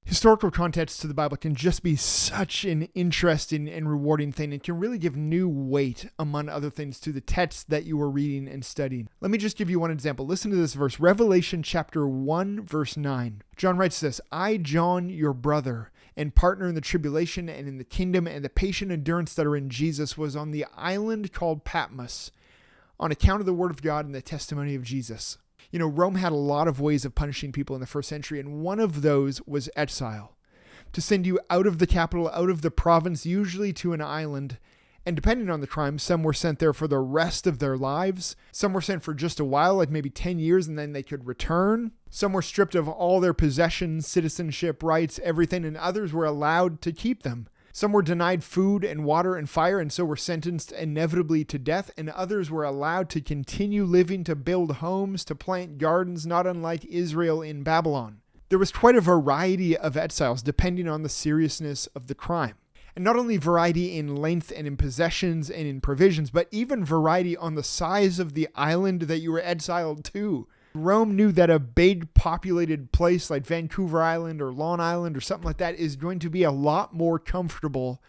Historical context to the Bible can just be such an interesting and rewarding thing. It can really give new weight, among other things, to the text that you are reading and studying. Let me just give you one example. Listen to this verse, Revelation chapter 1, verse 9. John writes this, I, John, your brother, and partner in the tribulation and in the kingdom and the patient endurance that are in Jesus, was on the island called Patmos on account of the word of God and the testimony of Jesus. You know, Rome had a lot of ways of punishing people in the first century, and one of those was exile. To send you out of the capital, out of the province, usually to an island. And depending on the crime, some were sent there for the rest of their lives. Some were sent for just a while, like maybe 10 years, and then they could return. Some were stripped of all their possessions, citizenship, rights, everything, and others were allowed to keep them. Some were denied food and water and fire, and so were sentenced inevitably to death, and others were allowed to continue living, to build homes, to plant gardens, not unlike Israel in Babylon. There was quite a variety of exiles, depending on the seriousness of the crime. And not only variety in length and in possessions and in provisions, but even variety on the size of the island that you were exiled to. Rome knew that a big populated place like Vancouver Island or Long Island or something like that is going to be a lot more comfortable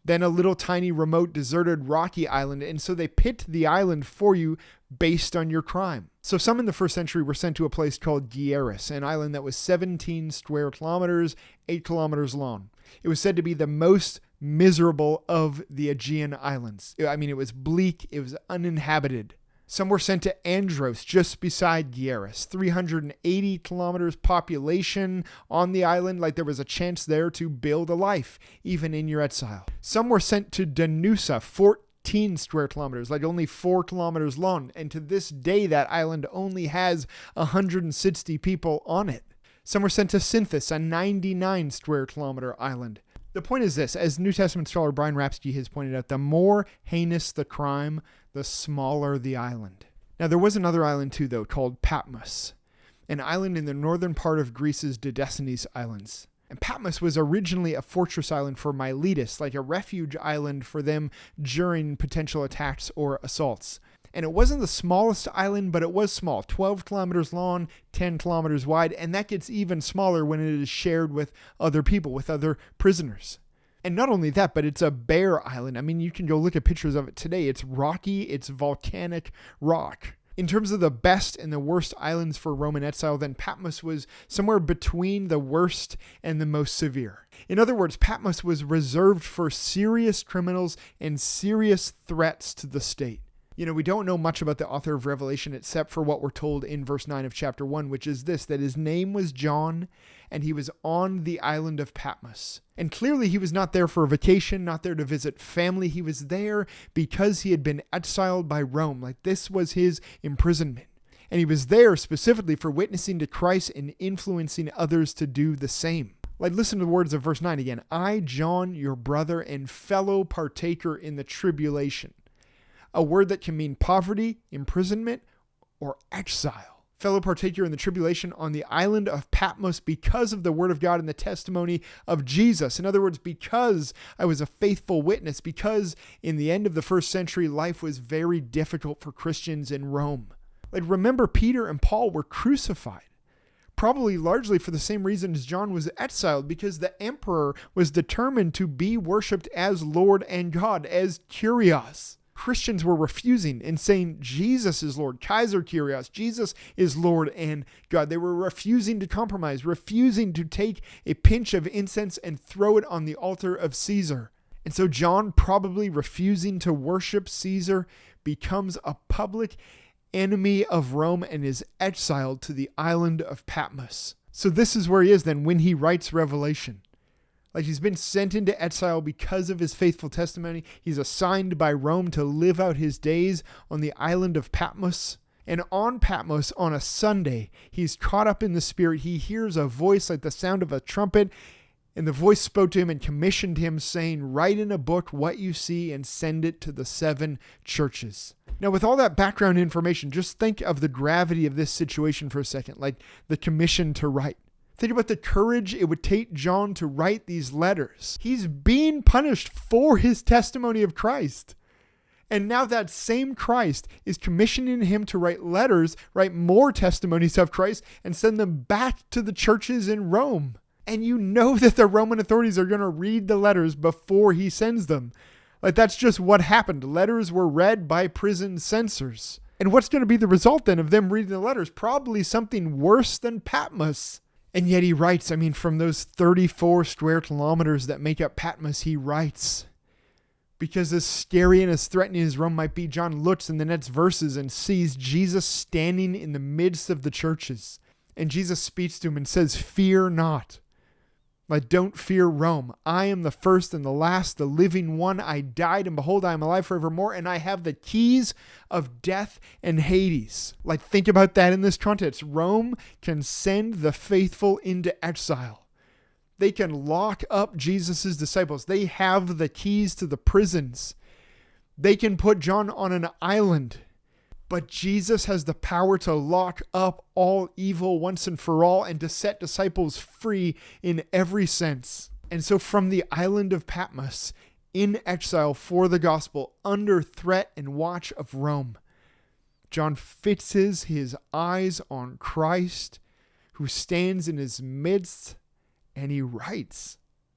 than a little tiny remote deserted rocky island. And so they picked the island for you based on your crime. So some in the first century were sent to a place called Gieris, an island that was 17 square kilometers, 8 kilometers long. It was said to be the most miserable of the Aegean islands. I mean, it was bleak. It was uninhabited. Some were sent to Andros, just beside Gieris, 380 kilometers population on the island, like there was a chance there to build a life, even in your exile. Some were sent to Danusa, 14 square kilometers, like only 4 kilometers long, and to this day that island only has 160 people on it. Some were sent to Cynthus, a 99 square kilometer island. The point is this, as New Testament scholar Brian Rapsky has pointed out, the more heinous the crime, the smaller the island. Now, there was another island too, though, called Patmos, an island in the northern part of Greece's Dodecines Islands. And Patmos was originally a fortress island for Miletus, like a refuge island for them during potential attacks or assaults. And it wasn't the smallest island, but it was small, 12 kilometers long, 10 kilometers wide, and that gets even smaller when it is shared with other people, with other prisoners. And not only that, but it's a bare island. I mean, you can go look at pictures of it today. It's rocky, it's volcanic rock. In terms of the best and the worst islands for Roman exile, then Patmos was somewhere between the worst and the most severe. In other words, Patmos was reserved for serious criminals and serious threats to the state. You know, we don't know much about the author of Revelation except for what we're told in verse 9 of chapter 1, which is this, that his name was John, and he was on the island of Patmos. And clearly he was not there for a vacation, not there to visit family. He was there because he had been exiled by Rome. Like, this was his imprisonment. And he was there specifically for witnessing to Christ and influencing others to do the same. Like, listen to the words of verse 9 again. I, John, your brother and fellow partaker in the tribulation. A word that can mean poverty, imprisonment, or exile. Fellow partaker in the tribulation on the island of Patmos because of the word of God and the testimony of Jesus. In other words, because I was a faithful witness, because in the end of the first century, life was very difficult for Christians in Rome. Like, remember, Peter and Paul were crucified. Probably largely for the same reason as John was exiled, because the emperor was determined to be worshipped as Lord and God, as Kyrios. Christians were refusing and saying Jesus is Lord, Kaiser Kyrios, Jesus is Lord and God. They were refusing to compromise, refusing to take a pinch of incense and throw it on the altar of Caesar. And so John, probably refusing to worship Caesar, becomes a public enemy of Rome and is exiled to the island of Patmos. So this is where he is then when he writes Revelation. Like, he's been sent into exile because of his faithful testimony. He's assigned by Rome to live out his days on the island of Patmos. And on Patmos, on a Sunday, he's caught up in the Spirit. He hears a voice like the sound of a trumpet. And the voice spoke to him and commissioned him, saying, write in a book what you see and send it to the 7 churches. Now, with all that background information, just think of the gravity of this situation for a second, like the commission to write. Think about the courage it would take John to write these letters. He's being punished for his testimony of Christ. And now that same Christ is commissioning him to write letters, write more testimonies of Christ, and send them back to the churches in Rome. And you know that the Roman authorities are going to read the letters before he sends them. Like, that's just what happened. Letters were read by prison censors. And what's going to be the result then of them reading the letters? Probably something worse than Patmos. And yet he writes, from those 34 square kilometers that make up Patmos, he writes, because as scary and as threatening as Rome might be, John looks in the next verses and sees Jesus standing in the midst of the churches. And Jesus speaks to him and says, "Fear not." Like, don't fear Rome. I am the first and the last, the living one. I died, and behold, I am alive forevermore, and I have the keys of death and Hades. Like, think about that in this context. Rome can send the faithful into exile. They can lock up Jesus' disciples. They have the keys to the prisons. They can put John on an island. But Jesus has the power to lock up all evil once and for all and to set disciples free in every sense. And so from the island of Patmos, in exile for the gospel, under threat and watch of Rome, John fixes his eyes on Christ, who stands in his midst, and he writes.